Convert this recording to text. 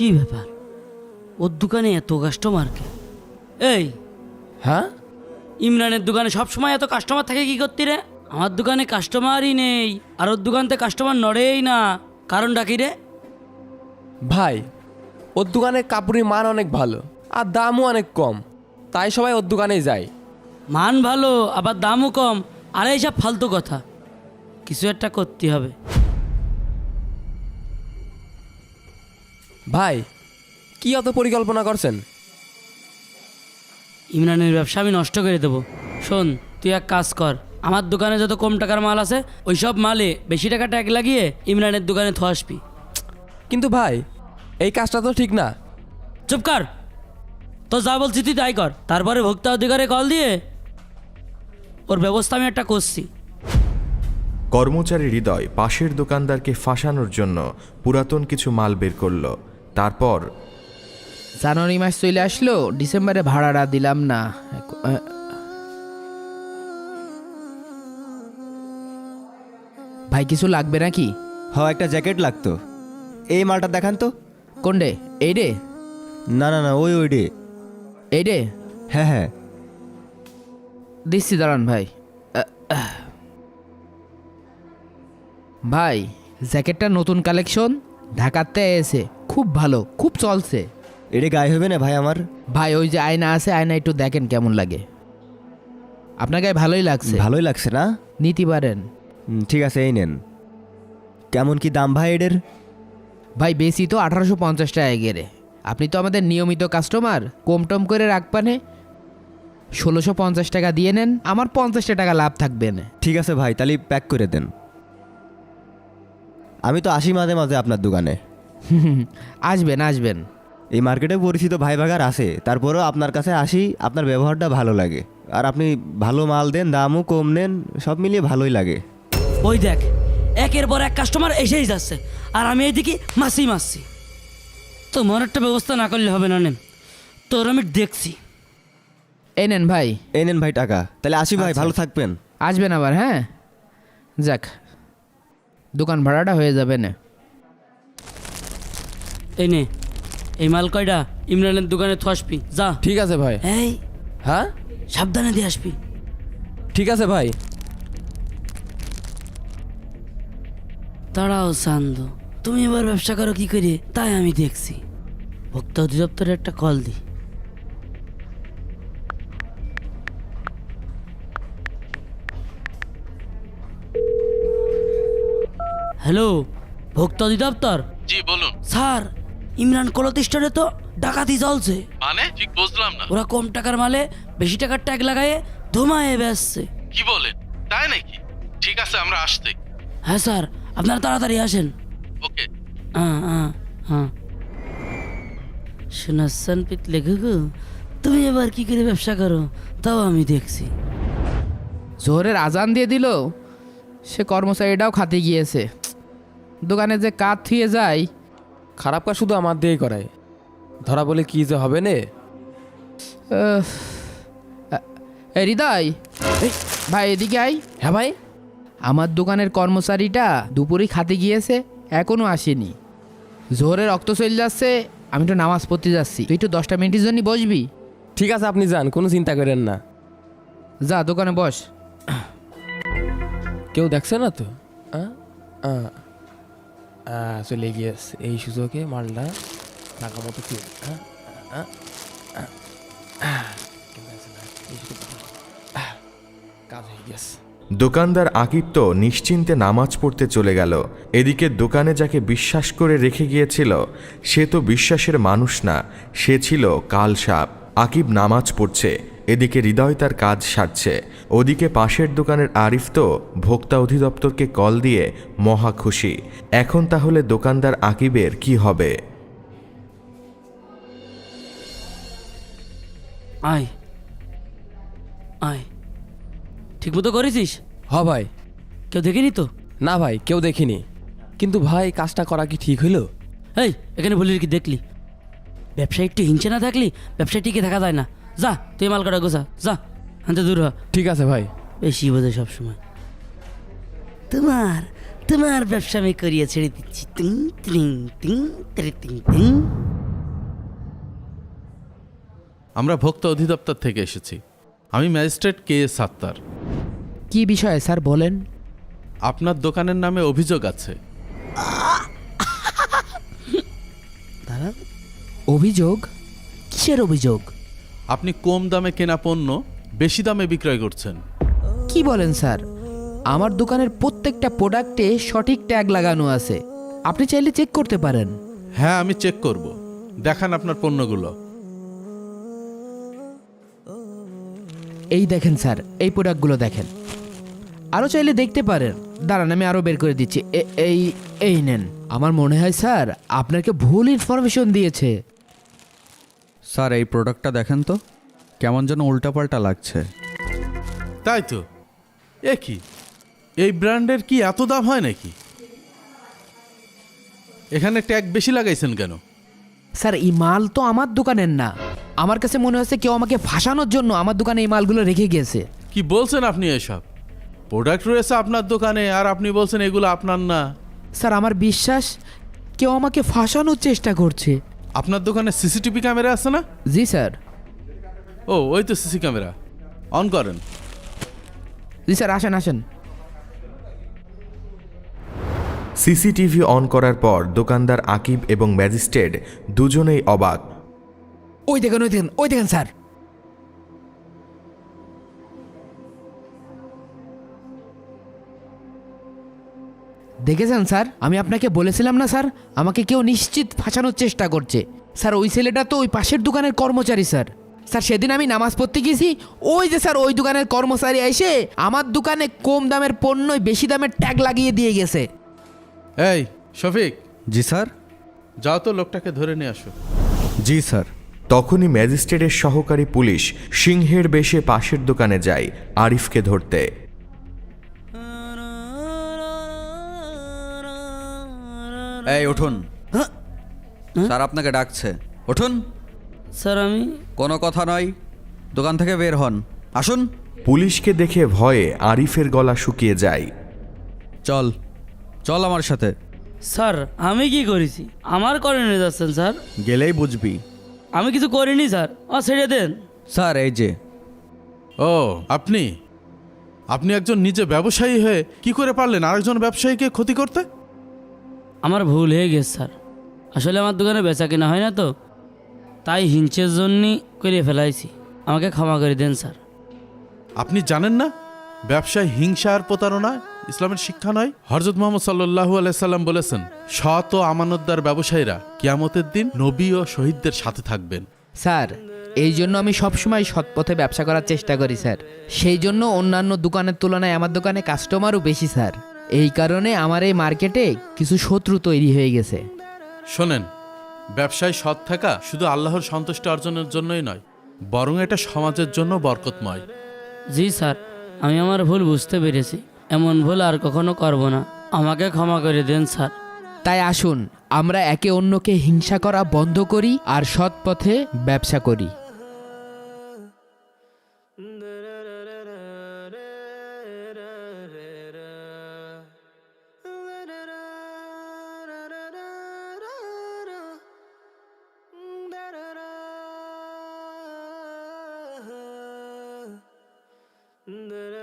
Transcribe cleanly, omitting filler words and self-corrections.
কি ব্যাপার, ওর দোকানে এত কাস্টমারকে? এই হ্যাঁ ইমরানের দোকানে সবসময় এত কাস্টমার থাকে কি করতি রে? আমার দোকানে কাস্টমারই নেই, আর ওর দোকানতে কাস্টমার নড়েই না, কারণটা কি রে? ভাই, ওর দোকানের কাপড়ের মান অনেক ভালো আর দামও অনেক কম, তাই সবাই ওর দোকানেই যায়। মান ভালো আবার দামও কম, আর এইসব ফালতু কথা, কিছু একটা করতে হবে। ভাই, কি অত পরিকল্পনা করছেন? ইমরানের ব্যবসা আমি নষ্ট করে দেবো। শোন, তুই এক কাজ কর, আমার দোকানে যত কম টাকার মাল আছে ওই সব মালে বেশি টাকা ট্যাগ লাগিয়ে ইমরানের দোকানে থো আসবি। কিন্তু ভাই, এই কাজটা তো ঠিক না। চুপ কর, তো যা বলছি তুই তাই কর। তারপরে ভোক্তা অধিকারে কল দিয়ে ওর ব্যবস্থা আমি একটা করছি। কর্মচারী হৃদয় পাশের দোকানদারকে ফাঁসানোর জন্য পুরাতন কিছু মাল বের করল। তারপর জানুয়ারি মাস চলে আসলো, ডিসেম্বরে ভাড়াটা দিলাম না। ভাই কিছু লাগবে নাকি? একটা জ্যাকেট লাগতো। এই মালটা দেখান তো। কোন রে? এই রে? না না না, ওই রে। এই রে? হ্যাঁ হ্যাঁ, দিচ্ছি, দাঁড়ান ভাই। ভাই, জ্যাকেটটা নতুন কালেকশন, ঢাকাতে এসে খুব ভালো, খুব চলছে। এটা গায়ে হবে না ভাই আমার? ভাই ওই যে আয়না আছে, আয়না একটু দেখেন কেমন লাগে। আপনার গায়ে ভালোই লাগছে, ভালোই লাগছে না? নিতে পারেন। ঠিক আছে, এই নেন। কেমন কি দাম ভাই এদের? ভাই বেশি তো 1850 টাকা গেরে। আপনি তো আমাদের নিয়মিত কাস্টমার, কম টম করে রাখবানে 1650 টাকা দিয়ে নেন, আমার 50 টাকা লাভ থাকবে না। ঠিক আছে ভাই, তাহলে প্যাক করে দেন। আমি তো আসি মাঝে মাঝে আপনার দোকানে। আসবেন আসবেন। এই মার্কেটে পরিচিত ভাই ভাগার আছে, তারপরেও আপনার কাছে আসি, আপনার ব্যবহারটা ভালো লাগে। আর আপনি ভালো মাল দেন, দামও কম নেন, সব মিলিয়ে ভালোই লাগে। ওই দেখ, একের পর এক কাস্টমার এসেই যাচ্ছে, আর আমি এইদিকে মাসি। তোমার একটা ব্যবস্থা না করলে হবে না, নেন তোর আমি দেখছি। এই নেন ভাই। এই নেন ভাই টাকা, তাহলে আসি ভাই, ভালো থাকবেন। আসবেন আবার, হ্যাঁ। যাক, দোকান ভাড়াটা হয়ে যাবে না। এই নে, এই মাল কয়টা ইমরানের দোকানে থো আসবি, যা। ঠিক আছে ভাই। এই হ্যাঁ সাবধানে দিয়ে আসবি। ঠিক আছে ভাই। দাঁড়াও চান্দ, তুমি এবার ব্যবসা করো কি করে তাই আমি দেখছি। ভোক্তা অধিদপ্তরে একটা কল দি। হ্যালো, ভোক্তা অধিদপ্তর? জি বলুন। স্যার, ইমরান কলত স্টোরে তো ডাকাতি চলছে। মানে ঠিক বুঝলাম না। ওরা কম টাকার মালে বেশি টাকার ট্যাগ লাগায়ে ধোমায়ে বেচছে। কি বলেন, তাই নাকি? ঠিক আছে, আমরা আসতে। হ্যাঁ স্যার, আপনারা তাড়াতাড়ি আসেন। ওকে। হ্যাঁ শোনাচ্ছেন পিতলে ঘুঘু, তুমি এবার কি করে ব্যবসা করো তাও আমি দেখছি। জোহরের আজান দিয়ে দিল, সে কর্মচারীটাও খাতে গিয়েছে। দোকানে যে কাজ থুয়ে যায়। খারাপ কাজ শুধু আমার দিয়েই করায়, ধরা বলে কি যে হবে নে। এই হৃদয়, এই ভাই এদিকে আই। হ্যাঁ ভাই। আমার দোকানের কর্মচারীটা দুপুরেই খাতে গিয়েছে, এখনো আসেনি। জোহরের রক্ত চলে যাচ্ছে, আমি তো নামাজ পড়তে যাচ্ছি, তুই একটু 10টা মিনিটের জন্য বসবি? ঠিক আছে, আপনি যান, কোনো চিন্তা করেন না। যা দোকানে বস। কেউ দেখছে না তো? চলে গিয়েছে, এই সুযোগে মালটা টাকা মতো কি কাজ হয়ে গেছে। দোকানদার আকিব তো নিশ্চিন্তে নামাজ পড়তে চলে গেল। এদিকে দোকানে যাকে বিশ্বাস করে রেখে গিয়েছিল সে তো বিশ্বাসের মানুষ না, সে ছিল কালসাপ। আকিব নামাজ পড়ছে, এদিকে হৃদয় তার কাজ সারছে। ওদিকে পাশের দোকানের আরিফ তো ভোক্তা অধিদপ্তরকে কল দিয়ে মহা খুশি। এখন তাহলে দোকানদার আকিবের কি হবে? আয় আয়, ঠিক মতো করেছিস? হ ভাই। কেউ দেখেনি তো? না ভাই, কেউ দেখিনি। কিন্তু ভাই, কাজটা করা কি ঠিক হইল? এই এখানে বলি কি দেখলি? ব্যবসায়ী একটু হিংসে না থাকলি ব্যবসায় টিকে থাকা যায় না। যা তুই মাল কাটা গোছা, যা হাতে দূর হ। ঠিক আছে ভাই। বেশি বোঝে সবসময়। তোমার তোমার ব্যবসা আমি করিয়ে ছেড়ে দিচ্ছি। টিং টিং টিং টিং টিং টিং। আমরা ভোক্তা অধিদপ্তর থেকে এসেছি। আমি ম্যাজিস্ট্রেট KS সাত্তার। কি বিষয়ে স্যার বলেন? আপনার দোকানের নামে অভিযোগ আছে। অভিযোগ? কিসের অভিযোগ? আপনি কম দামে কেনা পণ্য বেশি দামে বিক্রয় করছেন। কি বলেন স্যার? আমার দোকানের প্রত্যেকটা প্রোডাক্টে সঠিক ট্যাগ লাগানো আছে, আপনি চাইলে চেক করতে পারেন। হ্যাঁ, আমি চেক করব। দেখান আপনার পণ্যগুলো। এই দেখেন স্যার, এই প্রোডাক্টগুলো দেখেন। আরও চাইলে দেখতে পারেন। দাঁড়ান, আমি আরও বের করে দিচ্ছি। এই নেন। আমার মনে হয় স্যার আপনাকে ভুল ইনফরমেশন দিয়েছে। স্যার এই প্রোডাক্টটা দেখেন তো, কেমন যেন উল্টাপাল্টা লাগছে। তাই তো। এ কি, এই ব্র্যান্ডের কি এত দাম হয় নাকি? এখানে ট্যাগ বেশি লাগাইছেন কেন? স্যার এই মাল তো আমার দোকানের না। আমার কাছে মনে হচ্ছে কেউ আমাকে ফাঁসানোর জন্য আমার দোকানে এই মালগুলো রেখে গিয়েছে। কি বলছেন আপনি এসব? প্রোডাক্ট রয়েছে আপনার দোকানে আর আপনি বলছেন এগুলো আপনার না। স্যার আমার বিশ্বাস কেউ আমাকে ফাঁসানোর চেষ্টা করছে। আপনার দোকানে সিসিটিভি ক্যামেরা আছে না? জি স্যার। ও, ওই তো সিসি ক্যামেরা। অন করেন। জি স্যার, আসেন আসেন। সিসিটিভি অন করার পর দোকানদার আকিব এবং ম্যাজিস্ট্রেট দুজনেই অবাক। ওই দেখেন, ওই দেখেন, ওই দেখেন স্যার। দেখেছেন স্যার, আমি আপনাকে বলেছিলাম না স্যার, আমাকে কেউ নিশ্চিত ফাঁসানোর চেষ্টা করছে। স্যার ওই ছেলেটা তো ওই পাশের দোকানের কর্মচারী স্যার। স্যার সেদিন আমি নামাজ পড়তে গেছি, ওই যে স্যার ওই দোকানের কর্মচারী এসে আমার দোকানে কম দামের পণ্যই বেশি দামের ট্যাগ লাগিয়ে দিয়ে গেছে। এই শফিক, জি স্যার। যাও তো লোকটাকে ধরে নিয়ে আসো। জি স্যার। তখনই ম্যাজিস্ট্রেটের সহকারী পুলিশ সিংহের বেশে পাশের দোকানে যায় আরিফকে ধরতে। এই উঠুন, স্যার আপনাকে ডাকছে, উঠুন। স্যার আমি কোনো কথা নয়, দোকান থেকে বের হন, আসুন। পুলিশকে দেখে ভয়ে আরিফের গলা শুকিয়ে যায়। চল চল আমার সাথে। স্যার আমি কি করেছি? আমার করে নিয়ে যাচ্ছেন স্যার? গেলেই বুঝবি। আমি কিছু করিনি স্যার, ছেড়ে দেন। স্যার এই যে। ও, আপনি আপনি একজন নিজে ব্যবসায়ী হয়ে কি করে পারলেন আরেকজন ব্যবসায়ীকে ক্ষতি করতে? আমার ভুল হয়ে গেছে স্যার। আসলে আমার দোকানে বেচা কেনা হয় না তো, তাই হিংসের জন্যই করে ফেলাইছি। আমাকে ক্ষমা করে দেন স্যার। আপনি জানেন না ব্যবসায় হিংসা আর প্রতারণা ইসলামের শিক্ষা নয়? হযরত মুহাম্মদ সাল্লাল্লাহু আলাইহি সাল্লাম বলেছেন, সৎ ও আমানতদার ব্যবসায়ীরা কিয়ামতের দিন নবী ও শহীদদের সাথে থাকবেন। স্যার এই জন্য আমি সবসময় সৎ পথে ব্যবসা করার চেষ্টা করি স্যার। সেই জন্য অন্যান্য দোকানের তুলনায় আমার দোকানে কাস্টমারও বেশি স্যার। এই কারণে আমার এই মার্কেটে কিছু শত্রু তৈরি হয়ে গেছে। শোনেন, ব্যবসায় সৎ থাকা শুধু আল্লাহর সন্তুষ্টি অর্জনের জন্যই নয়, বরং এটা সমাজের জন্য বরকতময়। জি স্যার, আমি আমার ভুল বুঝতে পেরেছি। এমন ভুল আর কখনো করব না। আমাকে ক্ষমা করে দেন স্যার। তাই আসুন আমরা একে অন্যকে হিংসা করা বন্ধ করি আর সৎ পথে ব্যবসা করি। Da